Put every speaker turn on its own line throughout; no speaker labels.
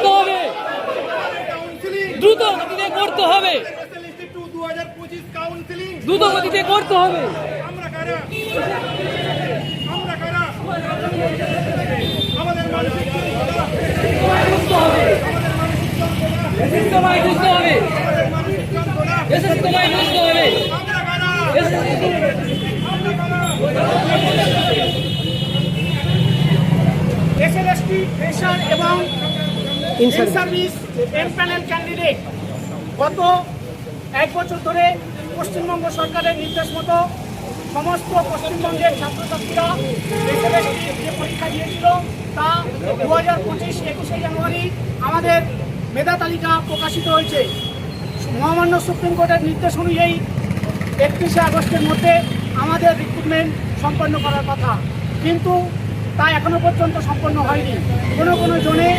করতে হবে, দ্রুত গতিতে করতে হবে, দ্রুত গতিতে করতে হবে।
এসএলএসটি ফ্রেশার এবং ইন সার্ভিস এমপ্যানেল ক্যান্ডিডেট গত 1 বছর ধরে পশ্চিমবঙ্গ সরকারের নির্দেশ মতো সমস্ত পশ্চিমবঙ্গের ছাত্রছাত্রীরা এসএলএসটি যে পরীক্ষা দিয়েছিল তা 2025-21 জানুয়ারি আমাদের মেধা তালিকা প্রকাশিত হয়েছে। মহামান্য সুপ্রিম কোর্টের নির্দেশ অনুযায়ী 31 আগস্টের মধ্যে আমাদের রিক্রুটমেন্ট সম্পন্ন করার কথা, কিন্তু তা এখনো পর্যন্ত সম্পন্ন হয়নি। কোনো জোনে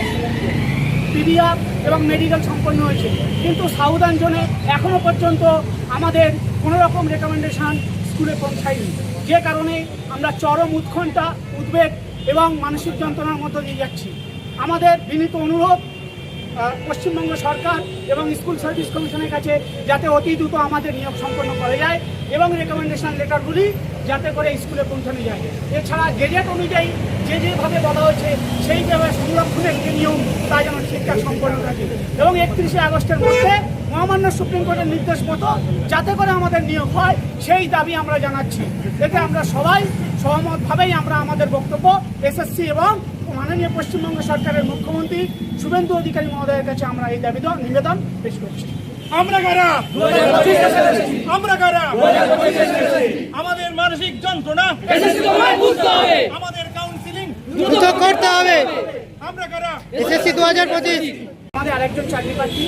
পিডিআর এবং মেডিকেল সম্পন্ন হয়েছে, কিন্তু সাউদার্ন জোনে এখনো পর্যন্ত আমাদের কোনো রকম রেকমেন্ডেশন স্কুলে পৌঁছায়নি, যে কারণে আমরা চরম উৎকণ্ঠা, উদ্বেগ এবং মানসিক যন্ত্রণার মধ্য দিয়ে যাচ্ছি। আমাদের বিনীত অনুরোধ পশ্চিমবঙ্গ সরকার এবং স্কুল সার্ভিস কমিশনের কাছে যাতে অতি দ্রুত আমাদের নিয়োগ সম্পন্ন করা যায় এবং রেকমেন্ডেশন লেটারগুলি যাতে করে স্কুলে পৌঁছানো যায়। এছাড়া গেজেট অনুযায়ী যেভাবে বলা হয়েছে সেইভাবে সংরক্ষণের যে নিয়ম তা যেন ঠিকঠাক সম্পন্ন থাকে এবং 31 আগস্টের মধ্যে মহামান্য সুপ্রিম কোর্টের নির্দেশ মতো যাতে করে আমাদের নিয়োগ হয় সেই দাবি আমরা জানাচ্ছি। এতে আমরা সবাই সহমতভাবেই আমরা আমাদের বক্তব্য এসএসসি এবং মাননীয় পশ্চিমবঙ্গ সরকারের মুখ্যমন্ত্রী শুভেন্দু অধিকারী মহোদয়ের কাছে আমরা এই দাবি নিবেদন পেশ করছি।
আমরা কারা? আমরা কারা? আমাদের মানসিক যন্ত্রণা আমাদের কাউন্সিলিং
দ্রুত করতে হবে।
আমরা কারা?
এসএসসি 2025।
আমাদের আরেকজন চাকরি প্রার্থী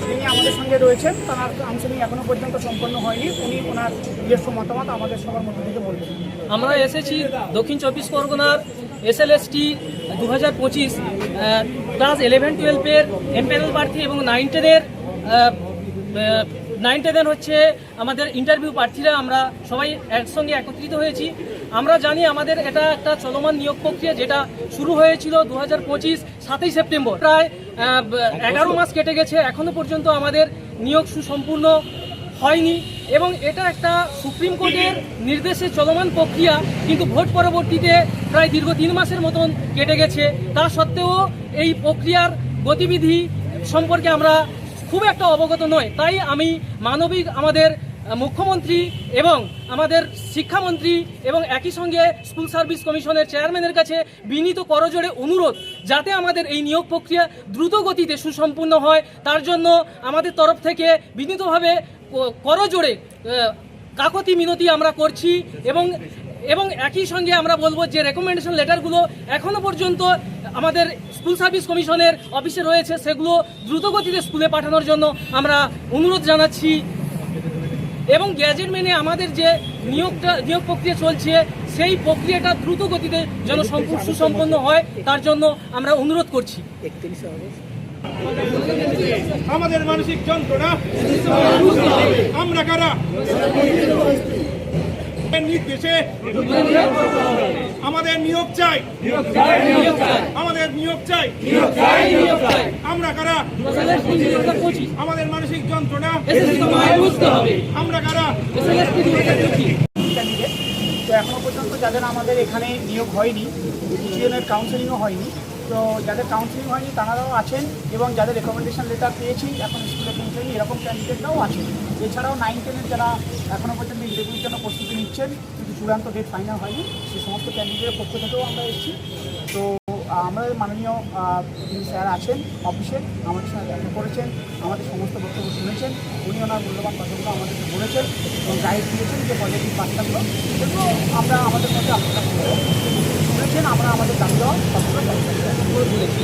তিনি আমাদের সঙ্গে রয়েছেন, তার কাউন্সিলিং এখনো পর্যন্ত সম্পন্ন হয়নি। উনি ওনার নিজস্ব মতামত আমাদের সবার মধ্যে থেকে বলবেন।
আমরা এসেছি দক্ষিণ 24 পরগনার এসএলএসটি 2025 ক্লাস 11-12 এমপ্যানেল প্রার্থী এবং 9-10 হচ্ছে আমাদের ইন্টারভিউ প্রার্থীরা। আমরা সবাই একসঙ্গে একত্রিত হয়েছি। আমরা জানি আমাদের এটা একটা চলমান নিয়োগ প্রক্রিয়া যেটা শুরু হয়েছিল 2025 7ই সেপ্টেম্বর। প্রায় 11 মাস কেটে গেছে, এখনো পর্যন্ত আমাদের নিয়োগ সুসম্পূর্ণ হয়নি এবং এটা একটা সুপ্রিম কোর্টের নির্দেশে চলমান প্রক্রিয়া, কিন্তু ভোট পরবর্তীতে প্রায় দীর্ঘ 3 মাসের মতন কেটে গেছে। তা সত্ত্বেও এই প্রক্রিয়ার গতিবিধি সম্পর্কে আমরা খুব একটা অবগত নয়। তাই আমি মানবিক আমাদের মুখ্যমন্ত্রী এবং আমাদের শিক্ষামন্ত্রী এবং একই সঙ্গে স্কুল সার্ভিস কমিশনের চেয়ারম্যানের কাছে বিনীত করজোড়ে অনুরোধ যাতে আমাদের এই নিয়োগ প্রক্রিয়া দ্রুত গতিতে সুসম্পূর্ণ হয়, তার জন্য আমাদের তরফ থেকে বিনীতভাবে করজোড়ে কাকতি মিনতি আমরা করছি এবং একই সঙ্গে আমরা বলবো যে রেকমেন্ডেশন লেটারগুলো এখনো পর্যন্ত আমাদের স্কুল সার্ভিস কমিশনের অফিসে রয়েছে, সেগুলো দ্রুতগতিতে স্কুলে পাঠানোর জন্য আমরা অনুরোধ জানাচ্ছি এবং গ্যাজেট মেনে আমাদের যে নিয়োগ প্রক্রিয়া চলছে সেই প্রক্রিয়াটা দ্রুত গতিতে যেন সুসম্পন্ন হয় তার জন্য আমরা অনুরোধ করছি।
আমাদের মানসিক যন্ত্রণা আমরা কারা? নির্দেশে আমাদের নিয়োগ চাই, আমাদের নিয়োগ চাই। আমরা কারা? আমাদের মানসিক যন্ত্রণা আমরা কারা?
তো এখনো পর্যন্ত যাদের আমাদের এখানে নিয়োগ হয়নি, ডিসিশনের কাউন্সেলিংও হয়নি, তো যাদের কাউন্সেলিং হয়নি তারাও আছেন এবং যাদের রেকমেন্ডেশন লেটার পেয়েছি এখন স্কুলে পৌঁছায়নি এরকম ক্যান্ডিডেটরাও আছেন। এছাড়াও 9-10 যারা এখনও পর্যন্ত ইন্টারভিউর জন্য প্রস্তুতি নিচ্ছেন কিন্তু চূড়ান্ত ডেট ফাইনাল হয়নি, সেই সমস্ত ক্যান্ডিডেটের পক্ষ থেকেও আমরা এসেছি। তো আমাদের মাননীয় যিনি স্যার আছেন অফিসে আমাদের সঙ্গে দেখা করেছেন, আমাদের সমস্ত বক্তব্য শুনেছেন, উনি ওনার মূল্যবান কথাগুলো আমাদেরকে বলেছেন এবং গাইড দিয়েছেন যে পজিটিভ বার্তাগুলো সেগুলো আমরা আমাদের মধ্যে আলোচনা করবো। শুনেছেন, আমরা আমাদের দাবি দেওয়া সবগুলো বলেছি।